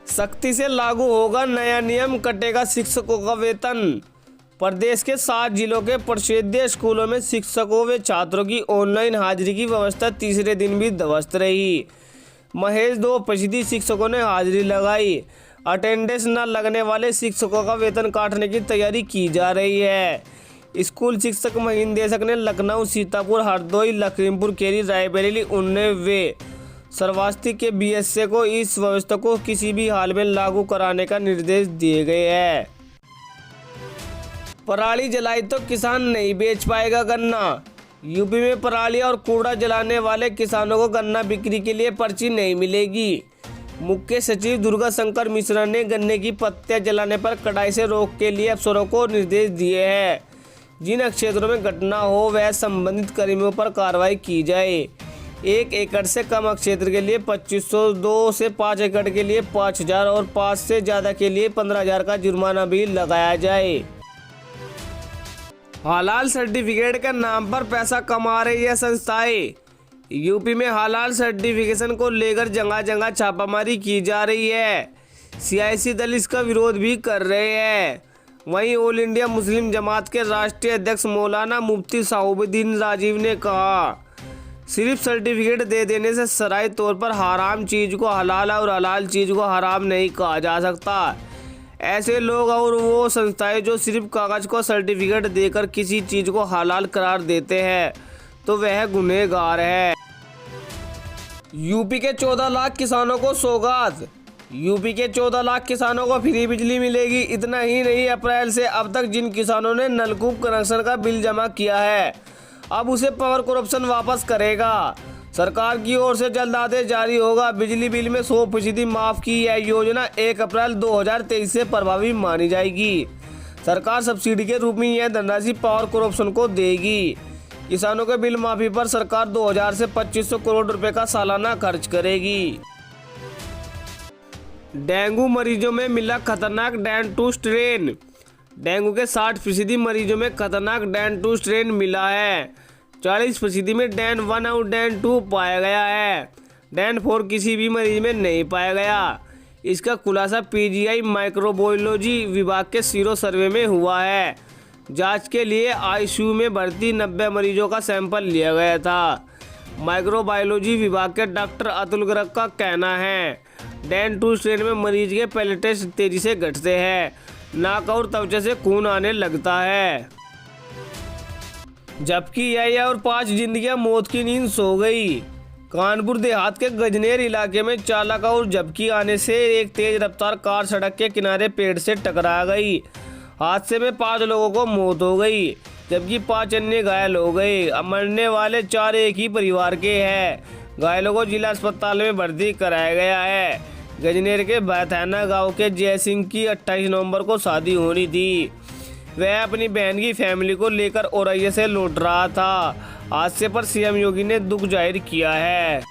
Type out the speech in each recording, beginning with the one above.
सख्ती से लागू होगा नया नियम, कटेगा शिक्षकों का वेतन। प्रदेश के 7 जिलों के परिषदीय स्कूलों में शिक्षकों व छात्रों की ऑनलाइन हाजिरी की व्यवस्था तीसरे दिन भी ध्वस्त रही। महज 2 फीसदी शिक्षकों ने हाजिरी लगाई। अटेंडेंस न लगने वाले शिक्षकों का वेतन काटने की तैयारी की जा रही है। स्कूल शिक्षक महानिदेशक ने लखनऊ, सीतापुर, हरदोई, लखीमपुर खीरी, रायबरेली, उन्नाव व श्रावस्ती के बीएसए को इस व्यवस्था को किसी भी हाल में लागू कराने का निर्देश दिए गए हैं। पराली जलाई तो किसान नहीं बेच पाएगा गन्ना। यूपी में पराली और कूड़ा जलाने वाले किसानों को गन्ना बिक्री के लिए पर्ची नहीं मिलेगी। मुख्य सचिव दुर्गा शंकर मिश्रा ने गन्ने की पत्तियां जलाने पर कड़ाई से रोक के लिए अफसरों को निर्देश दिए हैं। जिन क्षेत्रों में घटना हो वह संबंधित कर्मियों पर कार्रवाई की जाए। 1 एकड़ से कम क्षेत्र के लिए 2500, 2 से 5 एकड़ के लिए 5000 और 5 से ज़्यादा के लिए 15000 का जुर्माना भी लगाया जाए। हलाल सर्टिफिकेट के नाम पर पैसा कमा रही है संस्थाएं। यूपी में हलाल सर्टिफिकेशन को लेकर जगह जगह छापामारी की जा रही है। सियासी दल इसका विरोध भी कर रहे हैं। वहीं ऑल इंडिया मुस्लिम जमात के राष्ट्रीय अध्यक्ष मौलाना मुफ्ती साहबुद्दीन राजीव ने कहा, सिर्फ सर्टिफिकेट दे देने से शरई तौर पर हराम चीज़ को हलाल और हलाल चीज़ को हराम नहीं कहा जा सकता। ऐसे लोग और वो संस्थाएं जो सिर्फ कागज़ को सर्टिफिकेट देकर किसी चीज़ को हलाल करार देते हैं तो वह गुनहगार है। यूपी के 14 लाख किसानों को सौगात। यूपी के 14 लाख किसानों को फ्री बिजली मिलेगी। इतना ही नहीं, अप्रैल से अब तक जिन किसानों ने नलकूप कनेक्शन का बिल जमा किया है अब उसे पावर कॉर्पोरेशन वापस करेगा। सरकार की ओर से जल्द आदेश जारी होगा। बिजली बिल में 100% माफ़ की यह योजना 1 अप्रैल 2023 से प्रभावी मानी जाएगी। सरकार सब्सिडी के रूप में यह धनराशि पावर कॉर्पोरेशन को देगी। किसानों के बिल माफी पर सरकार 2000 से 2500 करोड़ रुपए का सालाना खर्च करेगी। डेंगू मरीजों में मिला खतरनाक डैन 2 स्ट्रेन। डेंगू के 60% मरीजों में खतरनाक डैन 2 स्ट्रेन मिला है। 40% में डैन 1 और डैन 2 पाया गया है। डैन 4 किसी भी मरीज में नहीं पाया गया। इसका खुलासा पीजीआई माइक्रोबायोलॉजी विभाग के सीरो सर्वे में हुआ है। जांच के लिए आईसीयू में भर्ती 90 मरीजों का सैंपल लिया गया था। माइक्रोबायोलॉजी विभाग के डॉक्टर अतुल गर्ग का कहना है, डैन 2 स्ट्रेन में मरीज के प्लेटलेट्स तेजी से घटते हैं, नाक और त्वचा से खून आने लगता है। जबकि यह और 5 जिंदगियां मौत की नींद सो गई। कानपुर देहात के गजनेर इलाके में चालक और झपकी आने से एक तेज रफ्तार कार सड़क के किनारे पेड़ से टकरा गई। हादसे में 5 लोगों को मौत हो गई जबकि 5 अन्य घायल हो गए। मरने वाले 4 एक ही परिवार के हैं। घायलों को जिला अस्पताल में भर्ती कराया गया है। गजनेर के बैथाना गांव के जय सिंह की 28 नवंबर को शादी होनी थी। वह अपनी बहन की फैमिली को लेकर औरैया से लौट रहा था। हादसे पर सीएम योगी ने दुख जाहिर किया है।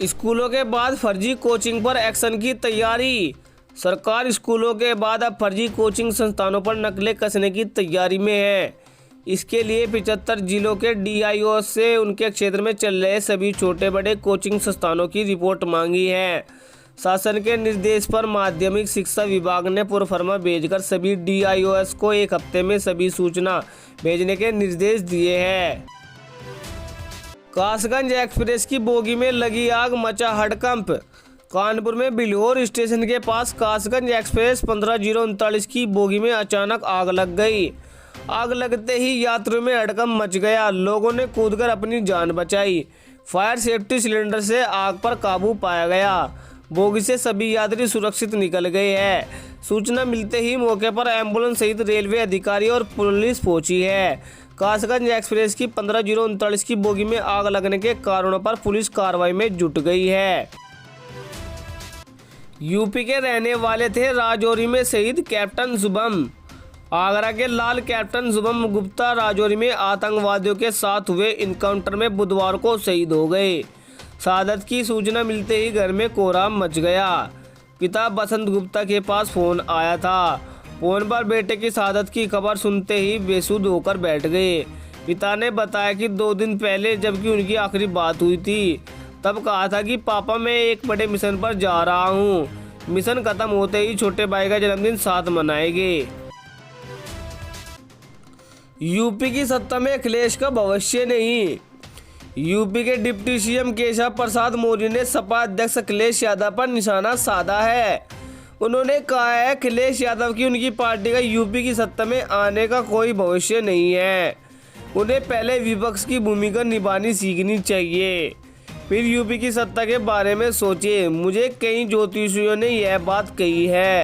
स्कूलों के बाद फर्जी कोचिंग पर एक्शन की तैयारी। सरकार स्कूलों के बाद अब फर्जी कोचिंग संस्थानों पर नकलें कसने की तैयारी में है। इसके लिए 75 जिलों के डीआईओ से उनके क्षेत्र में चल रहे सभी छोटे बड़े कोचिंग संस्थानों की रिपोर्ट मांगी है। शासन के निर्देश पर माध्यमिक शिक्षा विभाग ने प्रोफार्मा भेजकर सभी डीआईओएस को 1 हफ्ते में सभी सूचना भेजने के निर्देश दिए हैं। कासगंज एक्सप्रेस की बोगी में लगी आग, मचा हड़कंप। कानपुर में बिल्हौर स्टेशन के पास कासगंज एक्सप्रेस 15039 की बोगी में अचानक आग लग गई। आग लगते ही यात्रियों में हड़कंप मच गया। लोगों ने कूदकर अपनी जान बचाई। फायर सेफ्टी सिलेंडर से आग पर काबू पाया गया। बोगी से सभी यात्री सुरक्षित निकल गए हैं। सूचना मिलते ही मौके पर एम्बुलेंस सहित रेलवे अधिकारी और पुलिस पहुंची है। कासगंज एक्सप्रेस की 15039 की बोगी में आग लगने के कारणों पर पुलिस कार्रवाई में जुट गई है। यूपी के रहने वाले थे राजौरी में शहीद कैप्टन शुभम। आगरा के लाल कैप्टन शुभम गुप्ता राजौरी में आतंकवादियों के साथ हुए इनकाउंटर में बुधवार को शहीद हो गए। शहादत की सूचना मिलते ही घर में कोहराम मच गया। पिता बसंत गुप्ता के पास फोन आया था। फोन पर बेटे की शहादत की खबर सुनते ही बेसुध होकर बैठ गए। पिता ने बताया कि 2 दिन पहले जबकि उनकी आखिरी बात हुई थी तब कहा था कि पापा मैं एक बड़े मिशन पर जा रहा हूँ। मिशन खत्म होते ही छोटे भाई का जन्मदिन साथ मनाएंगे। यूपी की सत्ता में अखिलेश का भविष्य नहीं। यूपी के डिप्टी सीएम केशव प्रसाद मौर्य ने सपा अध्यक्ष अखिलेश यादव पर निशाना साधा है। उन्होंने कहा है अखिलेश यादव की उनकी पार्टी का यूपी की सत्ता में आने का कोई भविष्य नहीं है। उन्हें पहले विपक्ष की भूमिका निभानी सीखनी चाहिए, फिर यूपी की सत्ता के बारे में सोचे। मुझे कई ज्योतिषियों ने यह बात कही है।